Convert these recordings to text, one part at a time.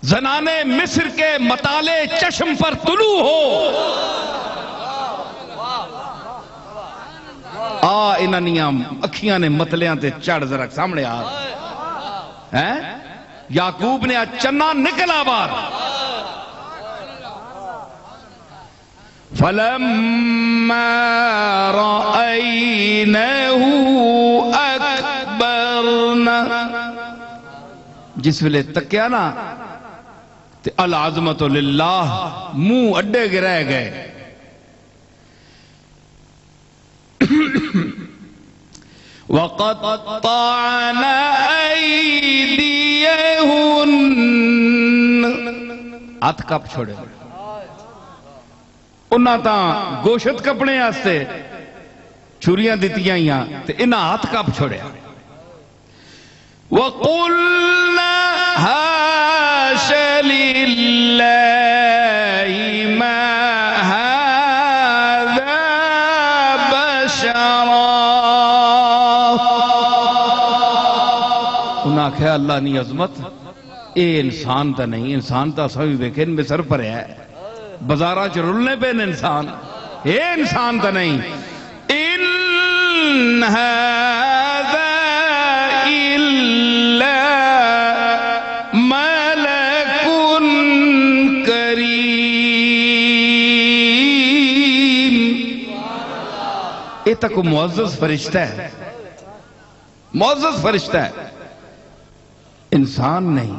زنانے مصر کے مطالع چشم پر طلوع ہو، انہاں اکھیاں نے مطلیاں تے چڑھ ذرا سامنے آ یعقوب نے چنا نکلا بار فَلَمَّا رَأَيْنَهُ أَكْبَرْنَا، جس ویلے تکیا نا تے العظمت للہ منہ اڈے گرہ گئے. وَقَطَّعْنَ أَيْدِيَهُنَّ، ہاتھ کپ چھوڑے انہاں تاں گوشت کپنے آستے چھوریاں دیتیاں یہاں تے انہاں ہاتھ کپ چھوڑے. وَقُلْنَا حَاشَ لِلَّهِ مَا هَذَا بَشَرًا، انہاں کہا اللہ نی عظمت اے انسان تا نہیں، انسان تا سوئی بیکھن میں سر پر ہے بزارہ چ رلنے پہ انسان، اے انسان تا نہیں. إِنْ هَذَا إِلَّا مَلَكٌ كَرِيمٌ، یہ تک معزز فرشتہ ہے، معزز فرشتہ ہے، انسان نہیں،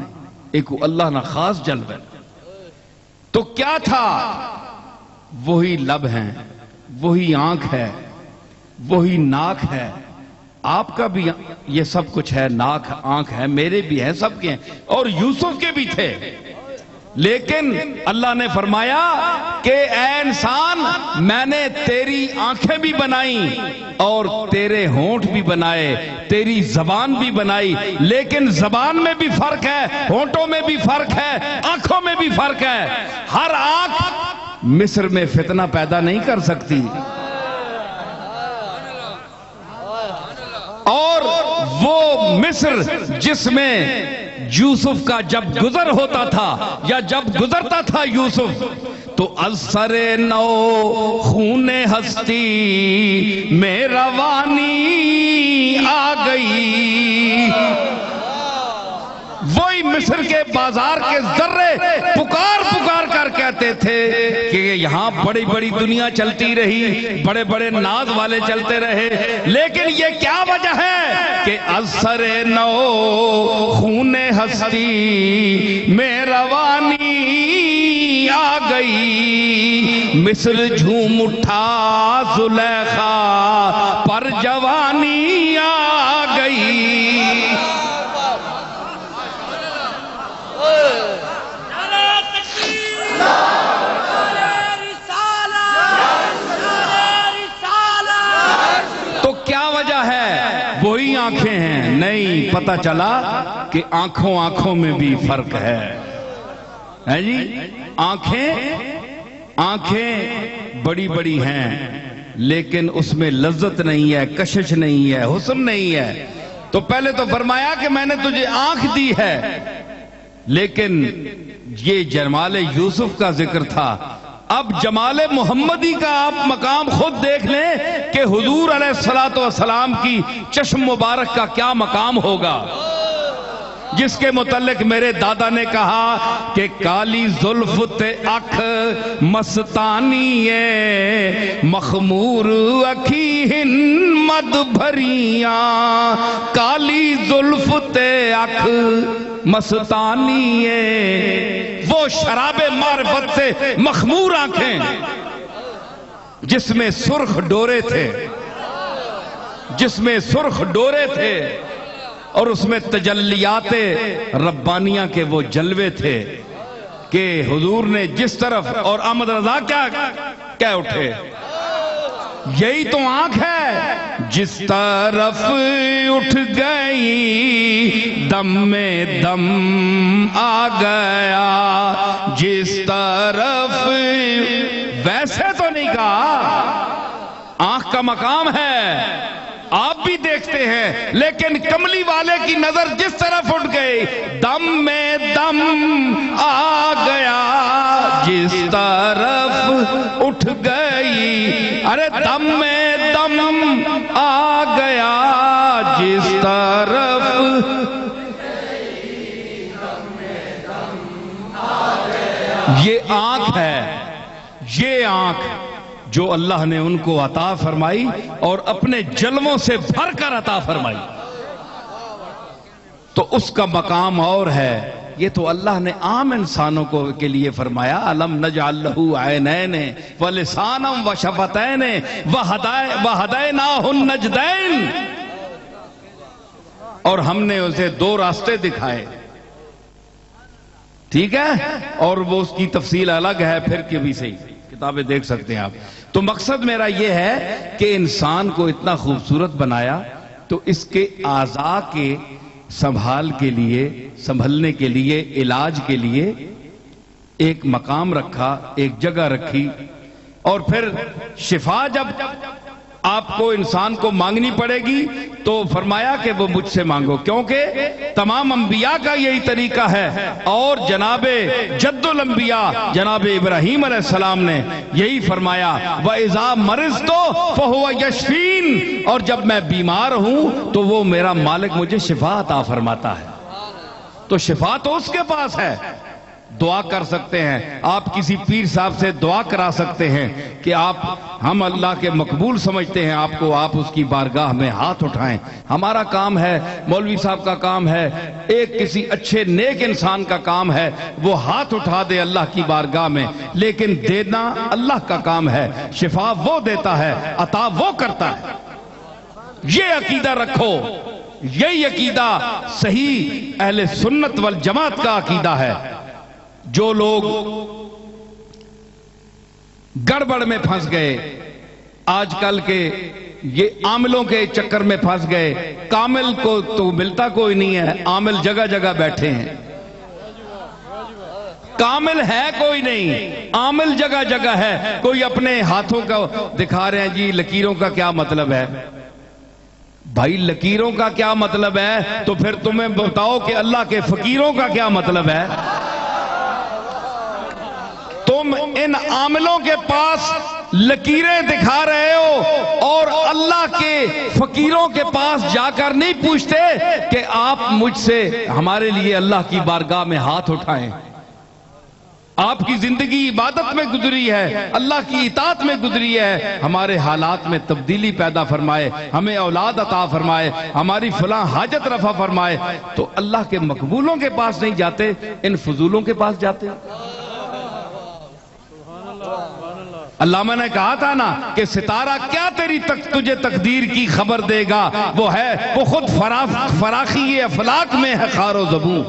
ایک اللہ نہ خاص جلوہ ہے. تو کیا تھا؟ وہی لب ہیں، وہی آنکھ ہے، وہی ناک ہے. آپ کا بھی یہ سب کچھ ہے، ناک آنکھ ہے، میرے بھی ہے، سب کے ہیں، اور یوسف کے بھی تھے. لیکن اللہ نے فرمایا کہ اے انسان میں نے تیری آنکھیں بھی بنائیں اور تیرے ہونٹ بھی بنائے، تیری زبان بھی بنائی، لیکن زبان میں بھی فرق ہے، ہونٹوں میں بھی فرق ہے، آنکھوں میں بھی فرق ہے. ہر آنکھ مصر میں فتنہ پیدا نہیں کر سکتی، اور وہ مصر جس میں یوسف کا جب گزر ہوتا تھا یا جب گزرتا تھا یوسف، تو از سر نو خون ہستی میں روانی آ گئی. وہی مصر کے بازار کے ذرے پکار پکار کر کہتے تھے کہ یہاں بڑی بڑی دنیا چلتی رہی، بڑے بڑے ناز والے چلتے رہے، لیکن یہ کیا وجہ ہے کہ از سر نو خون ہستی میں روانی آ گئی. مصر جھوم اٹھا زلیخا پر جوانی آ گئی. وہی آنکھیں ہیں؟ نہیں، پتہ چلا کہ آنکھوں آنکھوں میں بھی فرق ہے جی. آنکھیں بڑی بڑی ہیں لیکن اس میں لذت نہیں ہے، کشش نہیں ہے، حسن نہیں ہے. تو پہلے تو فرمایا کہ میں نے تجھے آنکھ دی ہے، لیکن یہ جمال یوسف کا ذکر تھا. اب جمال محمدی کا آپ مقام خود دیکھ لیں کہ حضور علیہ السلام کی چشم مبارک کا کیا مقام ہوگا، جس کے متعلق میرے دادا نے کہا کہ کالی زلف تے اکھ مستانی مخمور اکھی ہن مد بھریاں. کالی زلف تے اکھ مستانی وہ شراب معرفت سے مخمور آنکھیں جس میں سرخ ڈورے تھے، جس میں سرخ ڈورے تھے، اور اس میں تجلیات ربانیہ کے وہ جلوے تھے کہ حضور نے جس طرف، اور احمد رضا کیا کہہ اٹھے، یہی تو آنکھ ہے جس طرف اٹھ گئی دم میں دم آ گیا، جس طرف. ویسے تو نہیں کہا، آنکھ کا مقام ہے، آپ بھی دیکھتے ہیں، لیکن کملی والے کی نظر جس طرف اٹھ گئی دم میں دم دم آ گیا جس طرف اٹھ گئی، ارے دم میں دم آ گیا جس طرف، یہ آنکھ ہے، یہ آنکھ جو اللہ نے ان کو عطا فرمائی اور اپنے جلووں سے بھر کر عطا فرمائی، تو اس کا مقام اور ہے۔ یہ تو اللہ نے عام انسانوں کو کے لیے فرمایا، الم نجعل لہ عینین ولسانا وشفتین وہدیناہ النجدین، اور ہم نے اسے دو راستے دکھائے، ٹھیک ہے، اور وہ اس کی تفصیل الگ ہے، پھر کبھی سے کتابیں دیکھ سکتے ہیں آپ۔ تو مقصد میرا یہ ہے کہ انسان کو اتنا خوبصورت بنایا تو اس کے اعضاء کے سنبھال کے لیے، سنبھلنے کے لیے، علاج کے لیے ایک مقام رکھا، ایک جگہ رکھی، اور پھر شفا جب آپ کو انسان کو مانگنی پڑے گی تو فرمایا کہ وہ مجھ سے مانگو، کیونکہ تمام انبیاء کا یہی طریقہ ہے، اور جناب جد الانبیاء جناب ابراہیم علیہ السلام نے یہی فرمایا، وَإِذَا مَرِضْتُ فَهُوَ يَشْفِينِ، اور جب میں بیمار ہوں تو وہ میرا مالک مجھے شفا عطا فرماتا ہے۔ تو شفا تو اس کے پاس ہے، دعا کر سکتے ہیں، آپ کسی پیر صاحب سے دعا کرا سکتے ہیں کہ ہم اللہ کے مقبول سمجھتے ہیں آپ کو، آپ اس کی بارگاہ میں ہاتھ اٹھائیں۔ ہمارا کام ہے، مولوی صاحب کا کام ہے، ایک کسی اچھے نیک انسان کا کام ہے، وہ ہاتھ اٹھا دے اللہ کی بارگاہ میں، لیکن دینا اللہ کا کام ہے، شفا وہ دیتا ہے، عطا وہ کرتا ہے۔ یہ عقیدہ رکھو، یہی عقیدہ صحیح اہل سنت والجماعت کا عقیدہ ہے۔ جو لوگ گڑبڑ میں پھنس گئے، آج کل کے یہ عاملوں کے چکر میں پھنس گئے، کامل کو تو ملتا کوئی نہیں ہے، عامل جگہ جگہ بیٹھے ہیں، کامل ہے کوئی نہیں، عامل جگہ جگہ ہے، کوئی اپنے ہاتھوں کا دکھا رہے ہیں، جی لکیروں کا کیا مطلب ہے؟ بھائی لکیروں کا کیا مطلب ہے تو پھر تمہیں بتاؤ کہ اللہ کے فقیروں کا کیا مطلب ہے؟ تم ان عاملوں کے پاس لکیریں دکھا رہے ہو اور اللہ کے فقیروں کے پاس جا کر نہیں پوچھتے کہ آپ مجھ سے ہمارے لیے اللہ کی بارگاہ میں ہاتھ اٹھائیں۔ آپ کی زندگی عبادت میں گزری ہے، اللہ کی اطاعت میں گزری ہے، ہمارے حالات میں تبدیلی پیدا فرمائے، ہمیں اولاد عطا فرمائے، ہماری فلاں حاجت رفع فرمائے، تو اللہ کے مقبولوں کے پاس نہیں جاتے، ان فضولوں کے پاس جاتے۔ علامہ نے کہا تھا نا کہ ستارہ کیا تجھے تقدیر کی خبر دے گا، وہ خود فراخی افلاک میں ہے خار و زبوں،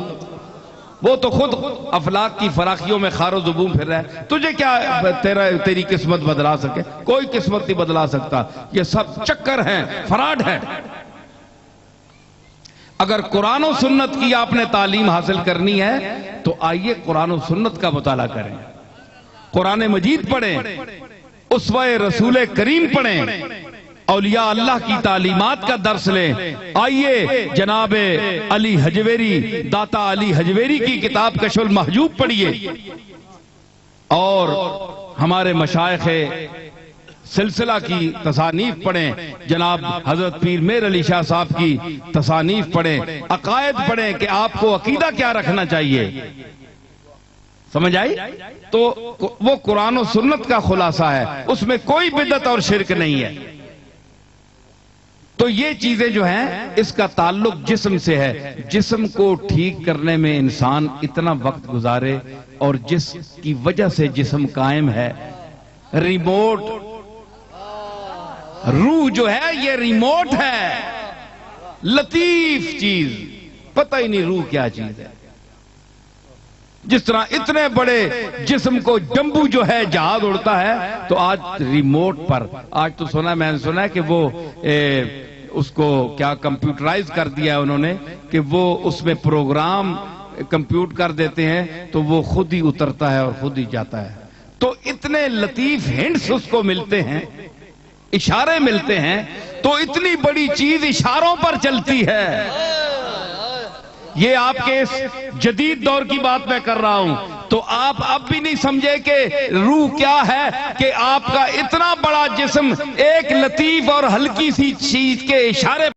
وہ تو خود افلاک کی فراخیوں میں خار و زبوں پھر رہا ہے، تجھے کیا تیری قسمت بدلا سکے؟ کوئی قسمت نہیں بدلا سکتا، یہ سب چکر ہیں، فراڈ ہے۔ اگر قرآن و سنت کی آپ نے تعلیم حاصل کرنی ہے تو آئیے قرآن و سنت کا مطالعہ کریں، قرآن مجید پڑھیں، اسوہ رسول کریم پڑھیں، اولیاء اللہ کی تعلیمات کا درس لیں۔ آئیے جناب علی حجویری، داتا علی حجویری کی کتاب کشف المحجوب پڑھیے، اور ہمارے مشائخ سلسلہ کی تصانیف پڑھیں، جناب حضرت پیر میر علی شاہ صاحب کی تصانیف پڑھیں، عقائد پڑھیں کہ آپ کو عقیدہ کیا رکھنا چاہیے، سمجھ آئی؟ تو وہ قرآن و سنت کا خلاصہ ہے، اس میں کوئی بدعت اور شرک نہیں ہے۔ تو یہ چیزیں جو ہیں اس کا تعلق جسم سے ہے، جسم کو ٹھیک کرنے میں انسان اتنا وقت گزارے، اور جس کی وجہ سے جسم قائم ہے، ریموٹ روح جو ہے یہ ریموٹ ہے، لطیف چیز، پتہ ہی نہیں روح کیا چیز ہے۔ جس طرح اتنے بڑے جسم کو ڈمبو جو ہے جہاز اڑتا ہے، تو آج ریموٹ پر، آج تو میں نے سنا ہے کہ وہ اس کو کیا کمپیوٹرائز کر دیا ہے انہوں نے، کہ وہ اس میں پروگرام کمپیوٹ کر دیتے ہیں تو وہ خود ہی اترتا ہے اور خود ہی جاتا ہے۔ تو اتنے لطیف ہنٹس اس کو ملتے ہیں، اشارے ملتے ہیں، تو اتنی بڑی چیز اشاروں پر چلتی ہے۔ یہ آپ کے اس جدید دور کی بات میں کر رہا ہوں، تو آپ اب بھی نہیں سمجھے کہ روح کیا ہے، کہ آپ کا اتنا بڑا جسم ایک لطیف اور ہلکی سی چیز کے اشارے